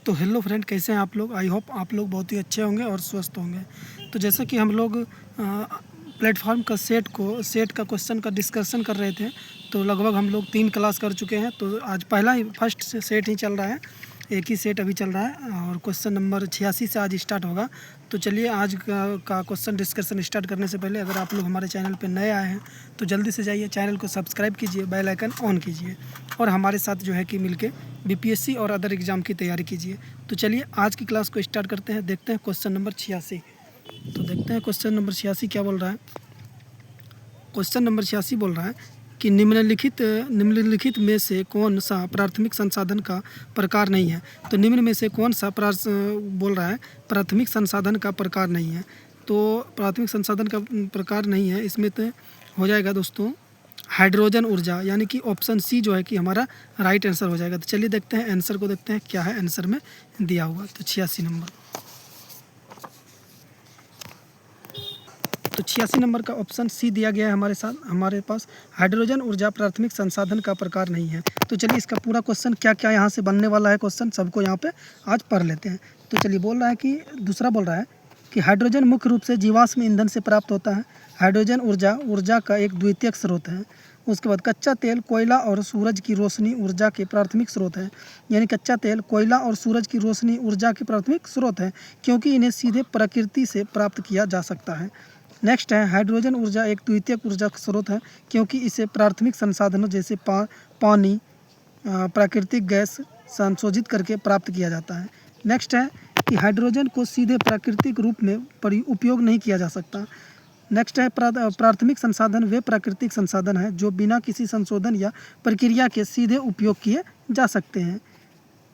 तो hello friend, कैसे हैं आप लोग। आई होप आप लोग बहुत ही अच्छे होंगे और स्वस्थ होंगे। तो जैसा कि हम लोग प्लेटफॉर्म का सेट का क्वेश्चन का डिस्कशन कर रहे थे, तो लगभग हम लोग 3 क्लास कर चुके हैं। तो आज पहला ही फर्स्ट सेट ही चल रहा है, एक ही सेट अभी चल रहा है और क्वेश्चन नंबर 86 से आज स्टार्ट होगा। तो चलिए आज का क्वेश्चन डिस्कशन स्टार्ट करने से पहले अगर आप लोग हमारे चैनल पर नए आए हैं तो जल्दी से जाइए, चैनल को सब्सक्राइब कीजिए, बेल आइकन ऑन कीजिए और हमारे साथ जो है कि मिलके बीपीएससी और अदर एग्ज़ाम की तैयारी कीजिए। तो चलिए आज की क्लास को स्टार्ट करते हैं। देखते हैं क्वेश्चन नंबर 86। तो देखते हैं क्वेश्चन नंबर 86 क्या बोल रहा है। क्वेश्चन नंबर 86 बोल रहा है कि निम्नलिखित में से कौन सा प्राथमिक संसाधन का प्रकार नहीं है। तो निम्न में से कौन सा बोल रहा है प्राथमिक संसाधन का प्रकार नहीं है। तो प्राथमिक संसाधन का प्रकार नहीं है, इसमें तो हो जाएगा दोस्तों हाइड्रोजन ऊर्जा, यानी कि ऑप्शन सी जो है कि हमारा राइट आंसर हो जाएगा। तो चलिए देखते हैं आंसर को, देखते हैं क्या है आंसर में दिया हुआ। तो 86 नंबर, तो 86 नंबर का ऑप्शन सी दिया गया है हमारे पास हाइड्रोजन ऊर्जा प्राथमिक संसाधन का प्रकार नहीं है। तो चलिए इसका पूरा क्वेश्चन क्या क्या यहाँ से बनने वाला है, क्वेश्चन सबको यहाँ पे आज पढ़ लेते हैं। तो चलिए बोल रहा है कि दूसरा बोल रहा है कि हाइड्रोजन मुख्य रूप से जीवाश्म ईंधन से प्राप्त होता है। हाइड्रोजन ऊर्जा का एक द्वितीयक स्रोत है। उसके बाद कच्चा तेल, कोयला और सूरज की रोशनी ऊर्जा के प्राथमिक स्रोत है। यानी कच्चा तेल, कोयला और सूरज की रोशनी ऊर्जा के प्राथमिक स्रोत है, क्योंकि इन्हें सीधे प्रकृति से प्राप्त किया जा सकता है। नेक्स्ट है हाइड्रोजन ऊर्जा एक द्वितीयक ऊर्जा स्रोत है, क्योंकि इसे प्राथमिक संसाधनों जैसे पानी, प्राकृतिक गैस संशोधित करके प्राप्त किया जाता है। नेक्स्ट है कि हाइड्रोजन को सीधे प्राकृतिक रूप में उपयोग नहीं किया जा सकता। नेक्स्ट है प्राथमिक संसाधन वे प्राकृतिक संसाधन हैं जो बिना किसी संशोधन या प्रक्रिया के सीधे उपयोग किए जा सकते हैं।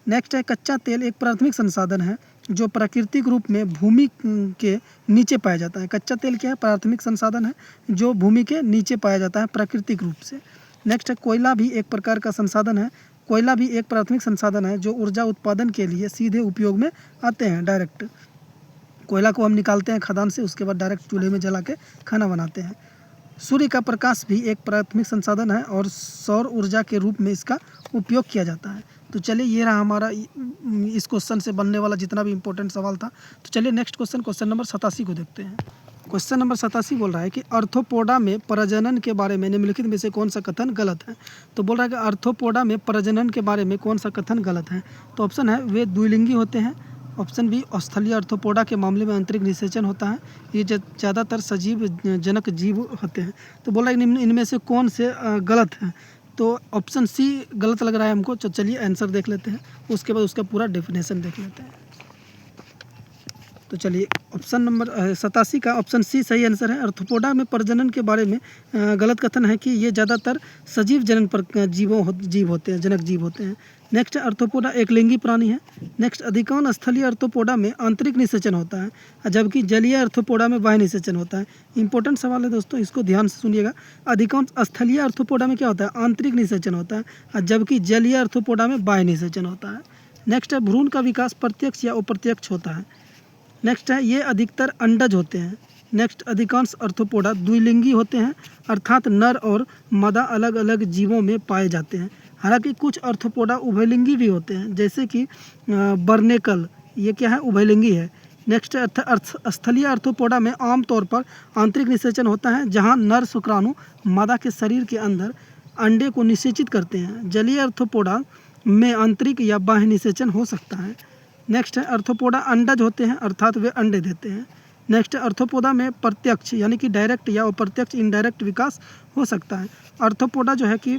नेक्स्ट है कच्चा तेल एक प्राथमिक संसाधन है जो प्राकृतिक रूप में भूमि के नीचे पाया जाता है। कच्चा तेल क्या है, प्राथमिक संसाधन है जो भूमि के नीचे पाया जाता है प्राकृतिक रूप से। नेक्स्ट है कोयला भी एक प्रकार का संसाधन है। कोयला भी एक प्राथमिक संसाधन है जो ऊर्जा उत्पादन के लिए सीधे उपयोग में आते हैं। डायरेक्ट कोयला को हम निकालते हैं खदान से, उसके बाद डायरेक्ट चूल्हे में जला के खाना बनाते हैं। सूर्य का प्रकाश भी एक प्राथमिक संसाधन है और सौर ऊर्जा के रूप में इसका उपयोग किया जाता है। तो चलिए ये रहा हमारा इस क्वेश्चन से बनने वाला जितना भी इम्पोर्टेंट सवाल था। तो चलिए नेक्स्ट क्वेश्चन नंबर 87 को देखते हैं। क्वेश्चन नंबर 87 बोल रहा है कि आर्थ्रोपोडा में प्रजनन के बारे में निम्नलिखित में से कौन सा कथन गलत है। तो बोल रहा है कि आर्थ्रोपोडा में प्रजनन के बारे में कौन सा कथन गलत है। तो ऑप्शन है वे द्विलिंगी होते हैं। ऑप्शन बी स्थलीय आर्थ्रोपोडा के मामले में आंतरिक निषेचन होता है। ये ज़्यादातर सजीव जनक जीव होते हैं। तो बोल रहा है कि इनमें से कौन से गलत है। तो ऑप्शन सी गलत लग रहा है हमको। तो चलिए आंसर देख लेते हैं, उसके बाद उसका पूरा डेफिनेशन देख लेते हैं। तो चलिए ऑप्शन नंबर 87 का ऑप्शन सी सही आंसर है। आर्थ्रोपोडा में प्रजनन के बारे में गलत कथन है कि ये ज़्यादातर सजीव जीव होते हैं, जनक जीव होते हैं। नेक्स्ट आर्थ्रोपोडा एक लिंगी प्राणी है। नेक्स्ट अधिकांश स्थलीय आर्थ्रोपोडा में आंतरिक निषेचन होता है, जबकि जलीय आर्थ्रोपोडा में बाह्य निषेचन होता है। इंपॉर्टेंट सवाल है दोस्तों, इसको ध्यान से सुनिएगा। अधिकांश स्थलीय आर्थ्रोपोडा में क्या होता है, आंतरिक निषेचन होता है, जबकि जलीय आर्थ्रोपोडा में बाह्य निषेचन होता है। नेक्स्ट है भ्रूण का विकास प्रत्यक्ष या अप्रत्यक्ष होता है। नेक्स्ट है ये अधिकतर अंडज होते हैं। नेक्स्ट अधिकांश आर्थ्रोपोडा द्विलिंगी होते हैं, अर्थात नर और मादा अलग अलग जीवों में पाए जाते हैं। हालांकि कुछ आर्थ्रोपोडा उभयलिंगी भी होते हैं, जैसे कि बर्नेकल, ये क्या है, उभयलिंगी है। नेक्स्ट स्थलीय आर्थ्रोपोडा में आमतौर पर आंतरिक निषेचन होता है, जहां नर शुक्राणु मादा के शरीर के अंदर अंडे को निषेचित करते हैं। जलीय आर्थ्रोपोडा में आंतरिक या बाह्य निषेचन हो सकता है। नेक्स्ट है आर्थ्रोपोडा अंडज होते हैं, अर्थात वे अंडे देते हैं। नेक्स्ट आर्थ्रोपोडा में प्रत्यक्ष यानी कि डायरेक्ट या अप्रत्यक्ष इनडायरेक्ट विकास हो सकता है। आर्थ्रोपोडा जो है कि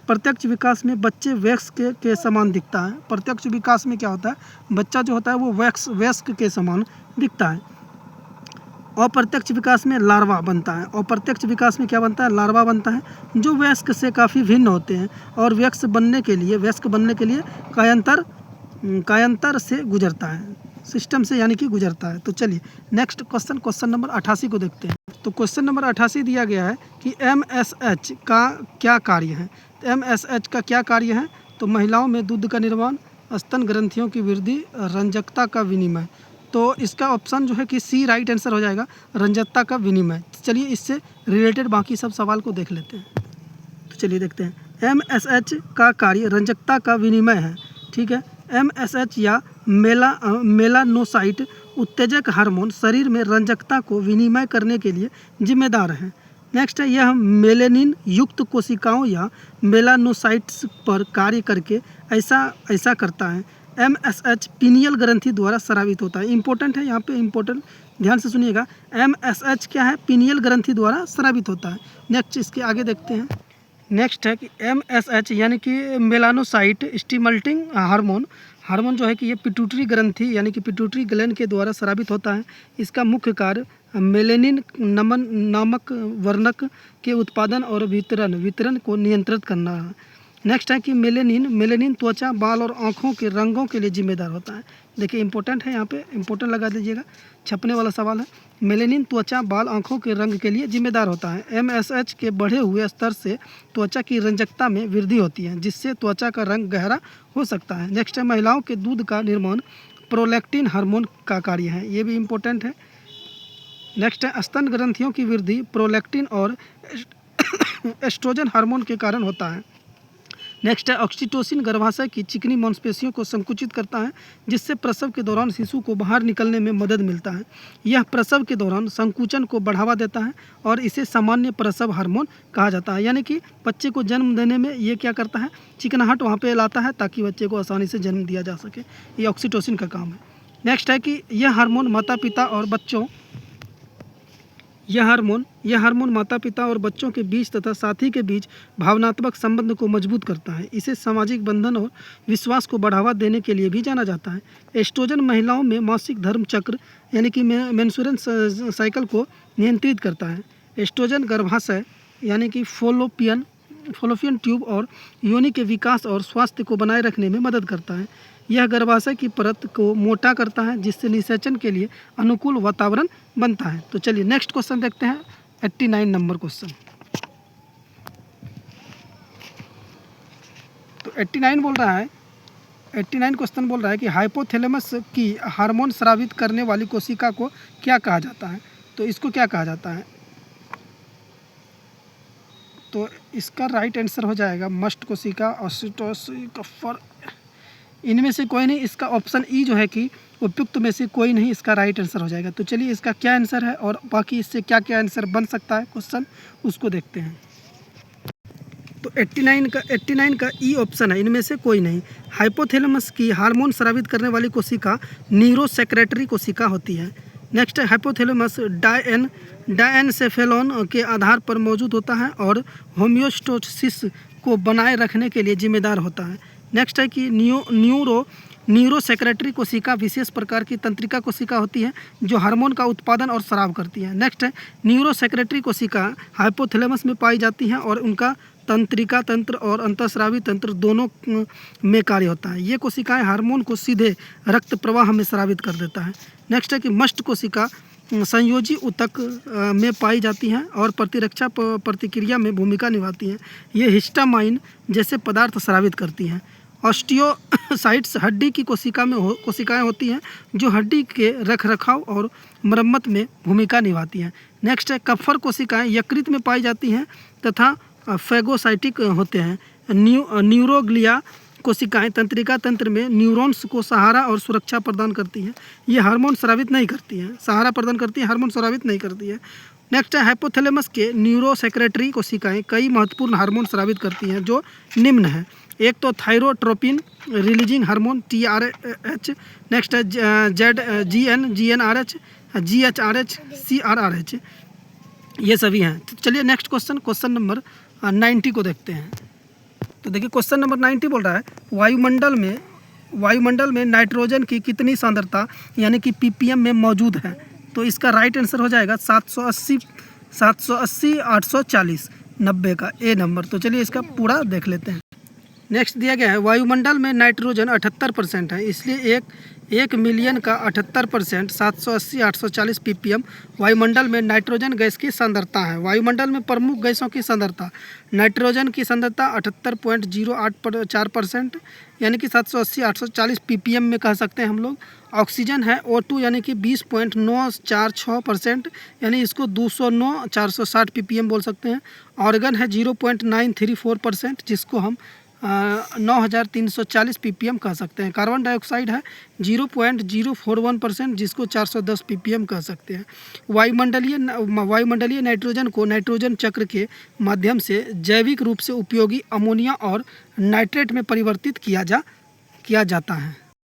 प्रत्यक्ष विकास में बच्चे वयस्क के समान दिखता है। प्रत्यक्ष विकास में क्या होता है, बच्चा जो होता है वो वयस्क के समान दिखता है। अप्रत्यक्ष विकास में लार्वा बनता है। अप्रत्यक्ष विकास में क्या बनता है, लार्वा बनता है, जो वयस्क से काफ़ी भिन्न होते हैं और वयस्क बनने के लिए कायांतर से गुजरता है, सिस्टम से यानी कि गुजरता है। तो चलिए नेक्स्ट क्वेश्चन नंबर 88 को देखते हैं। तो क्वेश्चन नंबर 88 दिया गया है कि MSH का क्या कार्य है। तो MSH का क्या कार्य है, तो महिलाओं में दूध का निर्माण, स्तन ग्रंथियों की वृद्धि, रंजकता का विनिमय। तो इसका ऑप्शन जो है कि सी राइट आंसर हो जाएगा, रंजकता का विनिमय। चलिए इससे रिलेटेड बाकी सब सवाल को देख लेते हैं। तो चलिए देखते हैं। MSH का कार्य रंजकता का विनिमय है। ठीक है, MSH या मेलानोसाइट उत्तेजक हार्मोन शरीर में रंजकता को विनिमय करने के लिए जिम्मेदार है। नेक्स्ट है, यह मेलेनिन युक्त कोशिकाओं या मेलानोसाइट्स पर कार्य करके ऐसा करता है। MSH पीनियल ग्रंथि द्वारा स्रावित होता है। इंपॉर्टेंट है यहाँ पे, इंपॉर्टेंट ध्यान से सुनिएगा। MSH क्या है? पीनियल ग्रंथि द्वारा स्रावित होता है। नेक्स्ट इसके आगे देखते हैं। नेक्स्ट है कि MSH यानी कि मेलानोसाइट स्टिमुलेटिंग हार्मोन जो है कि ये पिट्यूटरी ग्रंथि यानी कि पिट्यूटरी ग्लैंड के द्वारा स्रावित होता है। इसका मुख्य कार्य मेलेनिन नामक वर्णक के उत्पादन और वितरण को नियंत्रित करना है। नेक्स्ट है कि मेलेनिन त्वचा, बाल और आँखों के रंगों के लिए जिम्मेदार होता है। देखिए इंपॉर्टेंट है, यहाँ पे इंपॉर्टेंट लगा दीजिएगा, छपने वाला सवाल है। मेलेनिन त्वचा, बाल, आँखों के रंग के लिए जिम्मेदार होता है। MSH के बढ़े हुए स्तर से त्वचा की रंजकता में वृद्धि होती है, जिससे त्वचा का रंग गहरा हो सकता है। नेक्स्ट है, महिलाओं के दूध का निर्माण प्रोलैक्टिन हार्मोन का कार्य है, ये भी इम्पोर्टेंट है। नेक्स्ट है, स्तन ग्रंथियों की वृद्धि प्रोलैक्टिन और एस्ट्रोजन हार्मोन के कारण होता है। नेक्स्ट है, ऑक्सीटोसिन गर्भाशय की चिकनी मांसपेशियों को संकुचित करता है, जिससे प्रसव के दौरान शिशु को बाहर निकलने में मदद मिलता है। यह प्रसव के दौरान संकुचन को बढ़ावा देता है और इसे सामान्य प्रसव हार्मोन कहा जाता है। यानी कि बच्चे को जन्म देने में ये क्या करता है? चिकनाहट वहाँ पे लाता है ताकि बच्चे को आसानी से जन्म दिया जा सके। ये ऑक्सीटोसिन का काम है। नेक्स्ट है कि यह हार्मोन माता पिता और बच्चों के बीच तथा साथी के बीच भावनात्मक संबंध को मजबूत करता है। इसे सामाजिक बंधन और विश्वास को बढ़ावा देने के लिए भी जाना जाता है। एस्ट्रोजन महिलाओं में मासिक धर्म चक्र यानी कि मेंस्ट्रुएशन साइकिल को नियंत्रित करता है। एस्ट्रोजन गर्भाशय यानी कि फॉलोपियन ट्यूब और योनि के विकास और स्वास्थ्य को बनाए रखने में मदद करता है। यह गर्भाशय की परत को मोटा करता है, जिससे निषेचन के लिए अनुकूल वातावरण बनता है। तो चलिए नेक्स्ट क्वेश्चन देखते हैं, 89 नंबर क्वेश्चन। तो 89 क्वेश्चन बोल रहा है कि हाइपोथैलेमस की हार्मोन स्रावित करने वाली कोशिका को क्या कहा जाता है? तो इसको क्या कहा जाता है? तो इसका राइट आंसर हो जाएगा मस्ट कोशिका, ऑसिटोसिकफर, इनमें से कोई नहीं। इसका ऑप्शन ई जो है कि उपयुक्त में से कोई नहीं, इसका राइट आंसर हो जाएगा। तो चलिए इसका क्या आंसर है और बाकी इससे क्या क्या आंसर बन सकता है क्वेश्चन, उसको देखते हैं। तो 89 का ई ऑप्शन है, इनमें से कोई नहीं। हाइपोथैलेमस की हार्मोन स्रावित करने वाली कोशिका न्यूरोसेक्रेटरी कोशिका होती है। नेक्स्ट है, हाइपोथैलेमस डायएनसेफेलॉन के आधार पर मौजूद होता है और होमियोस्टेसिस को बनाए रखने के लिए जिम्मेदार होता है। नेक्स्ट है कि न्यूरोसेक्रेटरी कोशिका विशेष प्रकार की तंत्रिका कोशिका होती है जो हार्मोन का उत्पादन और स्राव करती है। नेक्स्ट है, न्यूरोसेक्रेटरी कोशिका हाइपोथैलेमस में पाई जाती हैं और उनका तंत्रिका तंत्र और अंतःस्रावी तंत्र दोनों में कार्य होता है। ये कोशिकाएं हार्मोन को सीधे रक्त प्रवाह में स्रावित कर देता है। नेक्स्ट है कि मस्ट कोशिका संयोजी ऊतक में पाई जाती हैं और प्रतिरक्षा प्रतिक्रिया में भूमिका निभाती हैं। ये हिस्टामाइन जैसे पदार्थ स्रावित करती हैं। ऑस्टियोसाइट्स हड्डी की कोशिकाएं होती हैं जो हड्डी के रखरखाव और मरम्मत में भूमिका निभाती हैं। नेक्स्ट है, कफर कोशिकाएं यकृत में पाई जाती हैं तथा फैगोसाइटिक होते हैं। न्यूरोग्लिया कोशिकाएं तंत्रिका तंत्र में न्यूरॉन्स को सहारा और सुरक्षा प्रदान करती हैं। ये हार्मोन स्रावित नहीं करती हैं, सहारा प्रदान करती है, हार्मोन स्रावित नहीं करती है। नेक्स्ट है, हाइपोथैलेमस के न्यूरोसेक्रेटरी कोशिकाएं कई महत्वपूर्ण हार्मोन स्रावित करती हैं जो निम्न है। एक तो thyrotropin releasing hormone TRH, next है GnRH, GHRH, CRRH, ये सभी हैं। तो चलिए नेक्स्ट क्वेश्चन नंबर 90 को देखते हैं। तो देखिए क्वेश्चन नंबर 90 बोल रहा है, वायुमंडल में नाइट्रोजन की कितनी सांद्रता यानी कि ppm में मौजूद है? तो इसका राइट आंसर हो जाएगा 780, 840, 90 का ए नंबर। तो चलिए इसका पूरा देख लेते हैं। नेक्स्ट दिया गया है, वायुमंडल में नाइट्रोजन 78% है, इसलिए 1 मिलियन का 78% 780, 840 ppm वायुमंडल में नाइट्रोजन गैस की सांद्रता है। वायुमंडल में प्रमुख गैसों की सांद्रता, नाइट्रोजन की सांद्रता 78.04% यानी कि 780, 840 ppm में कह सकते हैं हम लोग। ऑक्सीजन है O2 यानी कि 20.946% यानी इसको 209, 460 ppm बोल सकते हैं। ऑर्गन है 0.934% जिसको हम 9340 ppm कह सकते हैं। कार्बन डाइऑक्साइड है 0.041%, जिसको 410 ppm कह सकते हैं। वायुमंडलीय नाइट्रोजन को नाइट्रोजन चक्र के माध्यम से जैविक रूप से उपयोगी अमोनिया और नाइट्रेट में परिवर्तित किया जाता है।